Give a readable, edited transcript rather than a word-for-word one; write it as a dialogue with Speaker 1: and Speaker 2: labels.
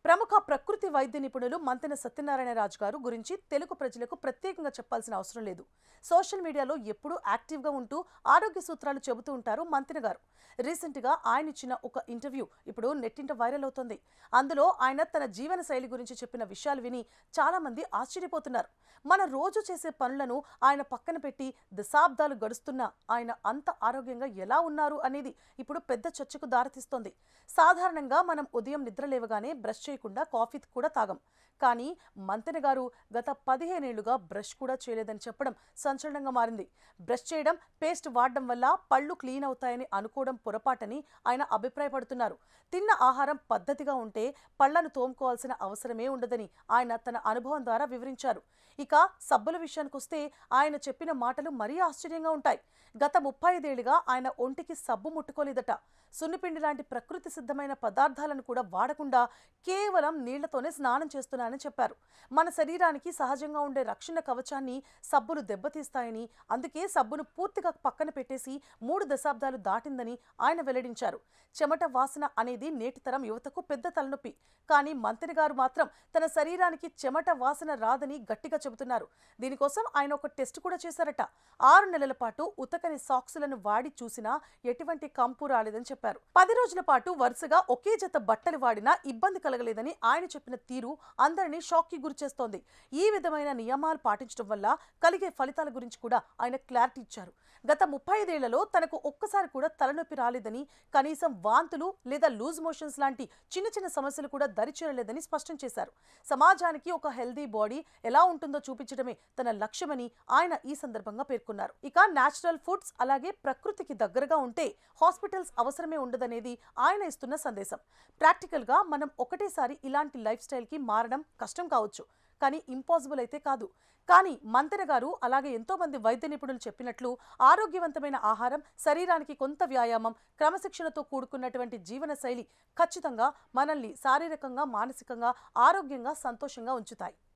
Speaker 1: ప్రముఖ ప్రకృతి వైద్య నిపుణులు మంతెన సత్యనారాయణ రాజు గారు గురించి తెలుగు ప్రజలకు ప్రత్యేకంగా చెప్పాల్సిన అవసరం లేదు. సోషల్ మీడియాలో ఎప్పుడూ యాక్టివ్గా ఉంటూ ఆరోగ్య సూత్రాలు చెబుతూ ఉంటారు మంతెన గారు. రీసెంట్గా ఆయన ఇచ్చిన ఒక ఇంటర్వ్యూ ఇప్పుడు నెట్టింట వైరల్ అవుతోంది. అందులో ఆయన తన జీవన శైలి గురించి చెప్పిన విషయాలు విని చాలా మంది ఆశ్చర్యపోతున్నారు. మన రోజు చేసే పనులను ఆయన పక్కన పెట్టి దశాబ్దాలు గడుస్తున్నా ఆయన అంత ఆరోగ్యంగా ఎలా ఉన్నారు అనేది ఇప్పుడు పెద్ద చర్చకు దారితీస్తోంది. సాధారణంగా మనం ఉదయం నిద్ర లేవగానే బ్రష్ చేయకుండా కాఫీ కూడా తాగం. కానీ మంతెన గారు గత 15 ఏళ్లుగా బ్రష్ కూడా చేయలేదని చెప్పడం సంచలనంగా మారింది. బ్రష్ చేయడం, పేస్ట్ వాడడం వల్ల పళ్ళు క్లీన్ అవుతాయని అనుకోవడం పొరపాటని ఆయన అభిప్రాయపడుతున్నారు. తిన్న ఆహారం పద్ధతిగా ఉంటే పళ్లను తోముకోవాల్సిన అవసరమే ఉండదని ఆయన తన అనుభవం ద్వారా వివరించారు. ఇక సబ్బుల విషయానికొస్తే ఆయన చెప్పిన మాటలు మరీ ఆశ్చర్యంగా ఉంటాయి. గత 35 ఏళ్లుగా ఆయన ఒంటికి సబ్బు ముట్టుకోలేదట. సున్నిపిండి లాంటి ప్రకృతి సిద్ధమైన పదార్థాలను కూడా వాడకుండా కేవలం నీళ్లతోనే స్నానం చేస్తున్నానని చెప్పారు. మన శరీరానికి సహజంగా ఉండే రక్షణ కవచాన్ని సబ్బులు దెబ్బతీస్తాయని, అందుకే సబ్బును పూర్తిగా పక్కన పెట్టేసి 3 దశాబ్దాలు దాటిందని ఆయన వెల్లడించారు. చెమట వాసన అనేది నేటి తరం యువతకు పెద్ద తలనొప్పి. కానీ మంతెన గారు మాత్రం తన శరీరానికి చెమట వాసన రాదని గట్టిగా చెబుతున్నారు. దీనికోసం ఆయన ఒక టెస్ట్ కూడా చేశారట. 6 నెలల పాటు ఉతకని సాక్సులను వాడి చూసినా ఎటువంటి కంపు రాలేదని చెప్పారు. 10 రోజుల పాటు వరుసగా ఒకే జత బట్టలు వాడినా ఇబ్బంది కలగలేదని ఆయన చెప్పిన తీరు అందరినీ షాక్ కి గురిచేస్తోంది. ఈ విధమైన నియమాలు పాటించడం వల్ల కలిగే ఫలితాల గురించి కూడా ఆయన క్లారిటీ ఇచ్చారు. గత 35 ఏళ్లలో తనకు ఒక్కసారి కూడా తలనొప్పి రాలేదని, కనీసం వాంతులు లేదా లూజ్ మోషన్స్ లాంటి చిన్న చిన్న సమస్యలు కూడా దరిచేరలేదని స్పష్టం చేశారు. సమాజానికి ఒక హెల్దీ బాడీ ఎలా ఉంటుందో చూపించడమే తన లక్ష్యమని ఆయన ఈ సందర్భంగా పేర్కొన్నారు. ఇక నేచురల్ ఫుడ్స్ అలాగే ప్రకృతికి దగ్గరగా ఉంటే హాస్పిటల్స్ అవసరమే ఉండదనేది ఆయన ఇస్తున్న సందేశం. ప్రాక్టికల్ గా మనం ఒకటేసారి ఇలాంటి లైఫ్ స్టైల్ కి మారడం కష్టం కావచ్చు, కానీ ఇంపాసిబుల్ అయితే కాదు. కానీ మంతెన గారు అలాగే ఎంతో మంది వైద్య నిపుణులు చెప్పినట్లు ఆరోగ్యవంతమైన ఆహారం, శరీరానికి కొంత వ్యాయామం, క్రమశిక్షణతో కూడుకున్నటువంటి జీవన శైలి ఖచ్చితంగా మనల్ని శారీరకంగా, మానసికంగా, ఆరోగ్యంగా, సంతోషంగా ఉంచుతాయి.